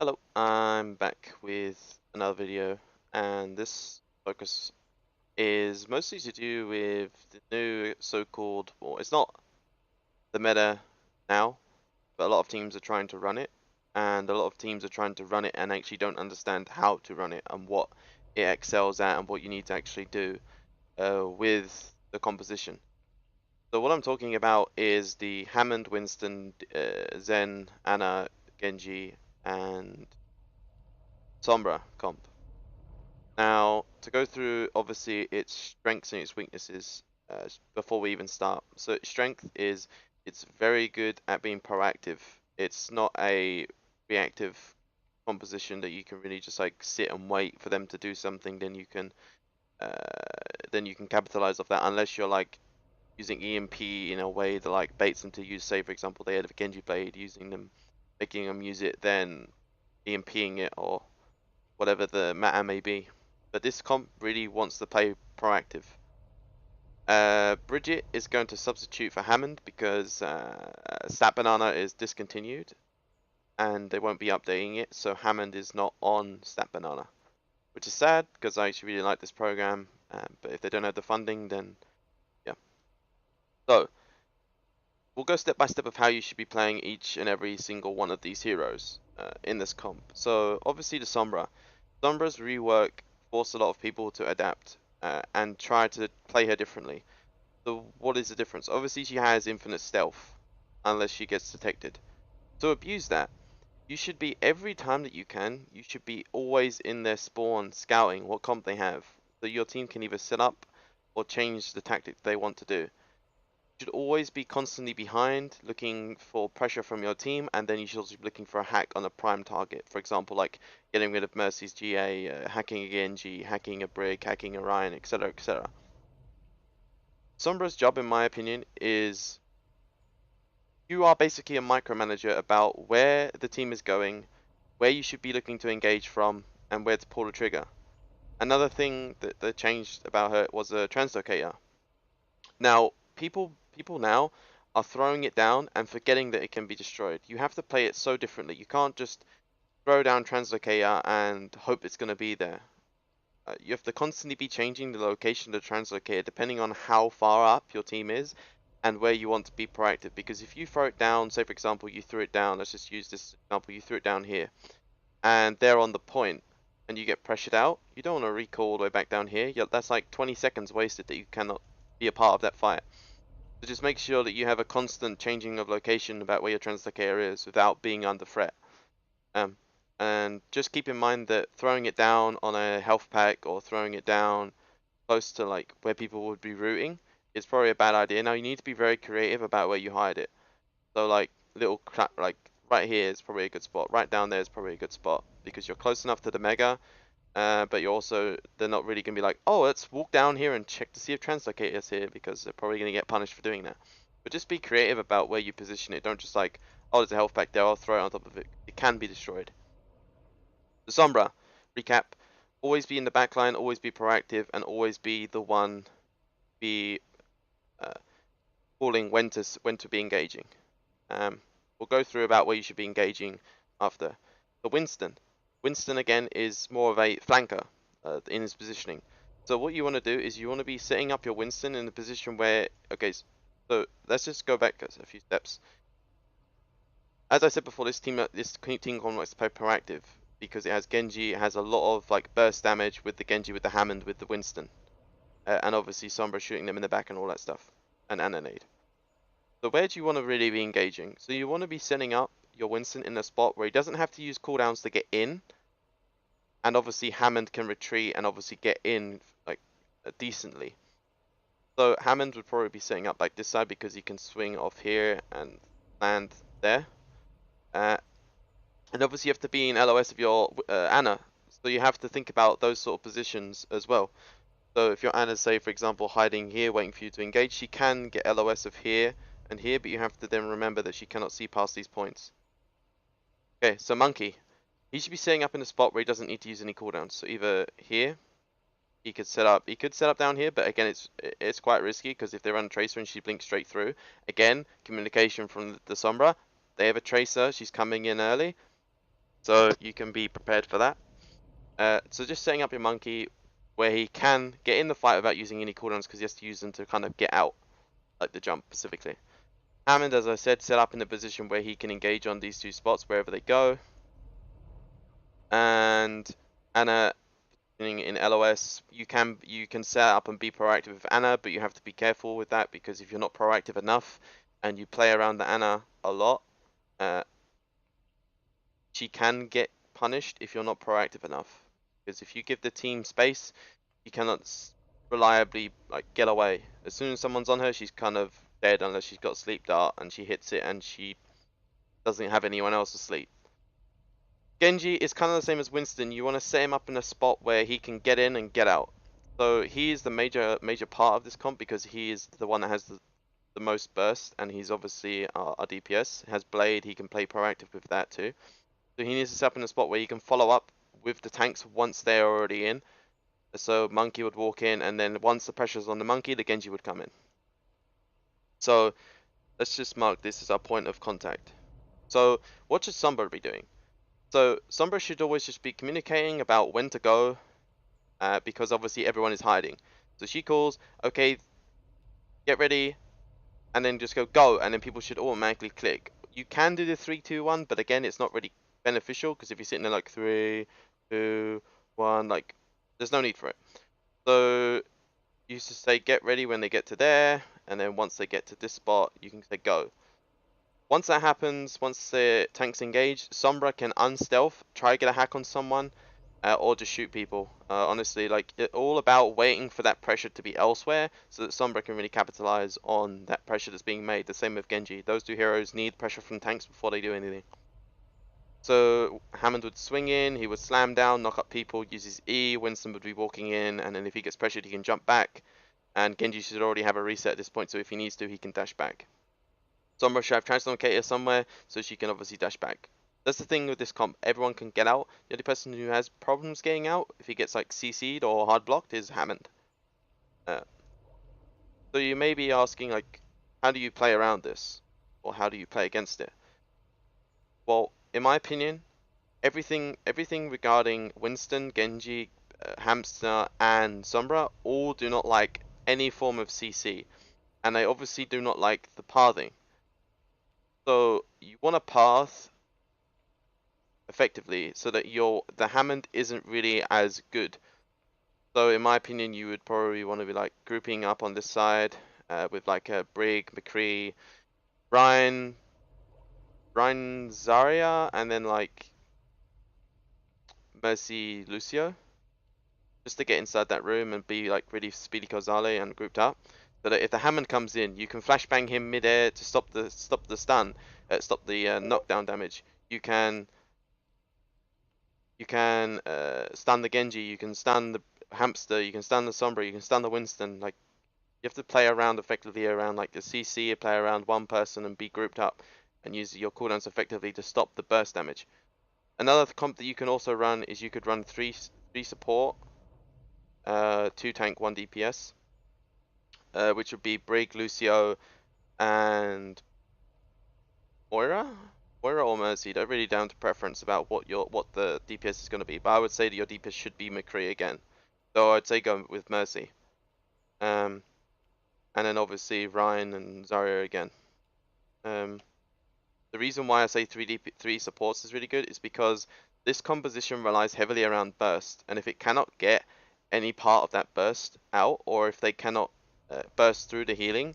Hello, I'm back with another video, and this focus is mostly to do with the new so-called, well, it's not the meta now, but a lot of teams are trying to run it, and a lot of teams are trying to run it and actually don't understand how to run it and what it excels at and what you need to actually do with the composition. So what I'm talking about is the Hammond, Winston, Zen, Ana, Genji, and Sombra comp. Now, to go through obviously its strengths and its weaknesses before we even start. So, its strength is it's very good at being proactive. It's not a reactive composition that you can really just like sit and wait for them to do something. Uh, then you can capitalize off that unless you're like using EMP in a way that like baits them to use, say for example, they had a Genji blade, using them, making them use it, then EMPing it or whatever the matter may be. But this comp really wants to play proactive. Bridget is going to substitute for Hammond because Stat Banana is discontinued and they won't be updating it, so Hammond is not on Stat Banana, which is sad because I actually really like this program. But if they don't have the funding, then yeah. So we'll go step by step of how you should be playing each and every single one of these heroes in this comp. So obviously the Sombra. Sombra's rework forced a lot of people to adapt and try to play her differently. So what is the difference? Obviously she has infinite stealth, unless she gets detected. To abuse that, you should be, every time that you can, you should be always in their spawn scouting what comp they have. So your team can either set up or change the tactic they want to do. Should always be constantly behind, looking for pressure from your team, and then you should also be looking for a hack on a prime target. For example, like getting rid of Mercy's GA, hacking a Genji, hacking a Brig, hacking a Ryan, etc., etc. Sombra's job, in my opinion, is you are basically a micromanager about where the team is going, where you should be looking to engage from, and where to pull the trigger. Another thing that they changed about her was a translocator. Now, people now are throwing it down and forgetting that it can be destroyed. You have to play it so differently. You can't just throw down translocator and hope it's going to be there. You have to constantly be changing the location of the translocator depending on how far up your team is and where you want to be proactive. Because if you throw it down, say for example you threw it down, let's just use this example, you threw it down here, and they're on the point, and you get pressured out, you don't want to recall all the way back down here. That's like 20 seconds wasted that you cannot be a part of that fight. So just make sure that you have a constant changing of location about where your translocator is without being under threat. Um, and just keep in mind that throwing it down on a health pack or throwing it down close to like where people would be rooting is probably a bad idea. Now you need to be very creative about where you hide it. So like little crap, like right here is probably a good spot. Right down there is probably a good spot because you're close enough to the mega. But you're also, they're not really going to be like, oh, let's walk down here and check to see if translocator is here, because they're probably going to get punished for doing that. But just be creative about where you position it. Don't just like, oh, there's a health pack there, I'll throw it on top of it. It can be destroyed. The Sombra, recap, always be in the back line, always be proactive, and always be the one be uh, calling when to be engaging. We'll go through about where you should be engaging after. The Winston. Winston again is more of a flanker in his positioning. So what you want to do is you want to be setting up your Winston in a position where, okay, so let's just go back a few steps. As I said before, this team likes to play proactive because it has Genji, it has a lot of like burst damage with the Genji, with the Hammond, with the Winston, and obviously Sombra shooting them in the back and all that stuff, and Ananade. So where do you want to really be engaging? So you want to be setting up your Winston in a spot where he doesn't have to use cooldowns to get in, and obviously Hammond can retreat and obviously get in like decently. So Hammond would probably be setting up like this side because he can swing off here and land there. Uh, and obviously you have to be in LOS of your Ana, so you have to think about those sort of positions as well. So if your Ana's, say for example, hiding here waiting for you to engage, she can get LOS of here and here, but you have to then remember that she cannot see past these points. Okay, so Monkey. He should be setting up in a spot where he doesn't need to use any cooldowns. So either here, he could set up down here, but again it's quite risky because if they run a tracer and she blinks straight through, again, communication from the Sombra, they have a tracer, she's coming in early. So you can be prepared for that. So just setting up your monkey where he can get in the fight without using any cooldowns because he has to use them to kind of get out, like the jump specifically. Hammond, as I said, set up in a position where he can engage on these two spots wherever they go. And Anna in LOS, you can set up and be proactive with Anna, but you have to be careful with that because if you're not proactive enough and you play around the Anna a lot, uh, she can get punished if you're not proactive enough. Because if you give the team space, you cannot reliably like get away. As soon as someone's on her, she's kind of dead unless she's got sleep dart and she hits it and she doesn't have anyone else asleep. Genji is kind of the same as Winston. You want to set him up in a spot where he can get in and get out. So he is the major part of this comp because he is the one that has the most burst, and he's obviously our DPS. Has Blade, he can play proactive with that too. So he needs to set up in a spot where he can follow up with the tanks once they're already in. So Monkey would walk in, and then once the pressure's on the Monkey, the Genji would come in. So let's just mark this as our point of contact. So what should Sombra be doing? So Sombra should always just be communicating about when to go, because obviously everyone is hiding. So she calls, okay, get ready, and then just go, and then people should automatically click. You can do the 3-2-1, but again, it's not really beneficial because if you're sitting there like 3, 2, 1, like there's no need for it. So you just say get ready when they get to there, and then once they get to this spot, you can say go. Once that happens, once the tank's engaged, Sombra can unstealth, try to get a hack on someone, or just shoot people. Honestly, like it's all about waiting for that pressure to be elsewhere, so that Sombra can really capitalize on that pressure that's being made. The same with Genji. Those two heroes need pressure from tanks before they do anything. So Hammond would swing in, he would slam down, knock up people, use his E. Winston would be walking in, and then if he gets pressured, he can jump back. And Genji should already have a reset at this point, so if he needs to, he can dash back. Sombra should have translocator somewhere, so she can obviously dash back. That's the thing with this comp. Everyone can get out. The only person who has problems getting out, if he gets like CC'd or hard blocked, is Hammond. Uh, so you may be asking like, how do you play around this, or how do you play against it? Well, in my opinion, everything regarding Winston, Genji, Hamster, and Sombra all do not like any form of CC, and they obviously do not like the pathing. So you want to path effectively so that the Hammond isn't really as good. So in my opinion, you would probably want to be like grouping up on this side with like a Brig, McCree, Ryan, Zarya, and then like Mercy, Lucio, just to get inside that room and be like really speedy Kozale and grouped up. So that if the Hammond comes in, you can flashbang him mid-air to stop the stun, stop the knockdown damage. You can stun the Genji, you can stun the Hamster, you can stun the Sombra, you can stun the Winston. Like you have to play around effectively around like the CC, play around one person and be grouped up, and use your cooldowns effectively to stop the burst damage. Another comp that you can also run is you could run three support, 2 tank, 1 DPS, which would be Brig, Lucio, and Moira. Moira or Mercy, they're really down to preference about what the DPS is going to be. But I would say that your DPS should be McCree again. So I'd say go with Mercy. And then obviously Ryan and Zarya again. The reason why I say 3 supports is really good is because this composition relies heavily around burst, and if it cannot get any part of that burst out, or if they cannot burst through the healing,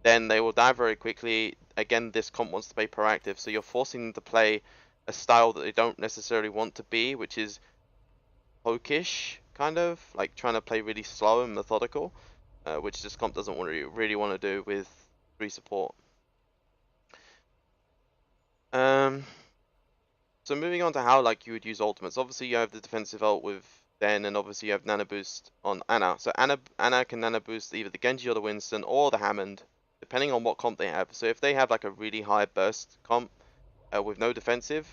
then they will die very quickly. Again, this comp wants to play proactive, so you're forcing them to play a style that they don't necessarily want to be, which is pokish, kind of, like trying to play really slow and methodical, which this comp doesn't really want to do with 3 support. So moving on to how like you would use ultimates. Obviously you have the defensive ult with Den, and obviously you have Nano Boost on Anna. So Anna can Nano Boost either the Genji or the Winston or the Hammond, depending on what comp they have. So if they have like a really high burst comp with no defensive,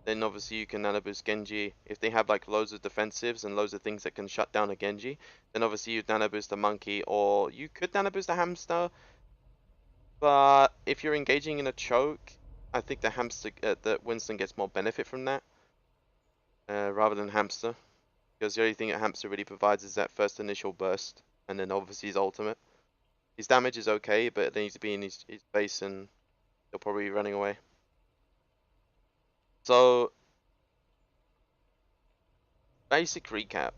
then obviously you can Nano Boost Genji. If they have like loads of defensives and loads of things that can shut down a Genji, then obviously you'd Nano Boost the Monkey, or you could Nano Boost the Hamster. But if you're engaging in a choke, I think the Winston gets more benefit from that. rather than Hamster, because the only thing that Hamster really provides is that first initial burst, and then obviously his ultimate. His damage is okay, but it needs to be in his face, and he'll probably be running away. So, basic recap: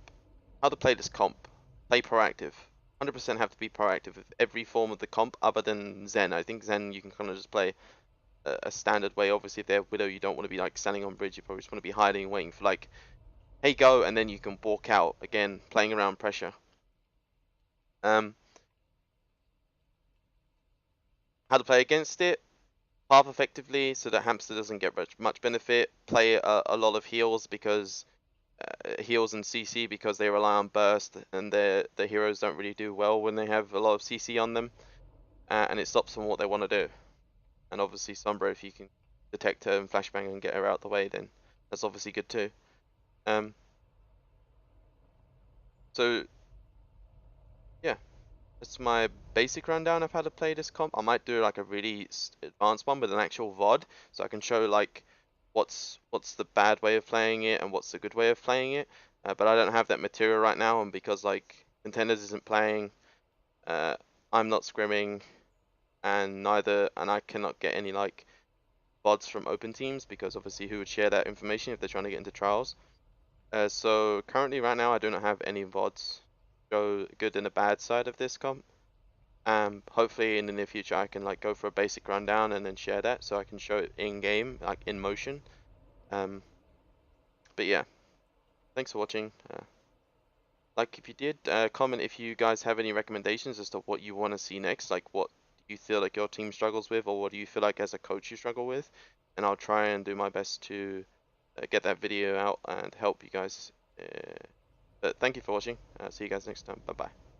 how to play this comp. Play proactive. 100% have to be proactive with every form of the comp other than Zen. I think Zen you can kind of just play a standard way. Obviously, if they're Widow, you don't want to be like standing on bridge. You probably just want to be hiding, waiting for like, hey, go, and then you can walk out again, playing around pressure. Um, how to play against it? Path effectively so that Hamster doesn't get much benefit. Play a lot of heals because heals and CC because they rely on burst, and the heroes don't really do well when they have a lot of CC on them, and it stops them what they want to do. And obviously Sombra, if you can detect her and flashbang and get her out the way, then that's obviously good too. Um, so yeah, that's my basic rundown of how to play this comp. I might do like a really advanced one with an actual VOD, so I can show like what's the bad way of playing it and what's the good way of playing it. But I don't have that material right now, and because like Contenders isn't playing, uh, I'm not scrimming, and I cannot get any like VODs from open teams because obviously who would share that information if they're trying to get into trials. So currently right now I do not have any VODs. Go good and a bad side of this comp. Hopefully in the near future I can like go for a basic rundown and then share that so I can show it in game, like in motion. Um, but yeah, thanks for watching. Like if you did, comment if you guys have any recommendations as to what you want to see next, like what you feel like your team struggles with, or what do you feel like as a coach you struggle with, and I'll try and do my best to get that video out and help you guys. But thank you for watching. See you guys next time. Bye bye.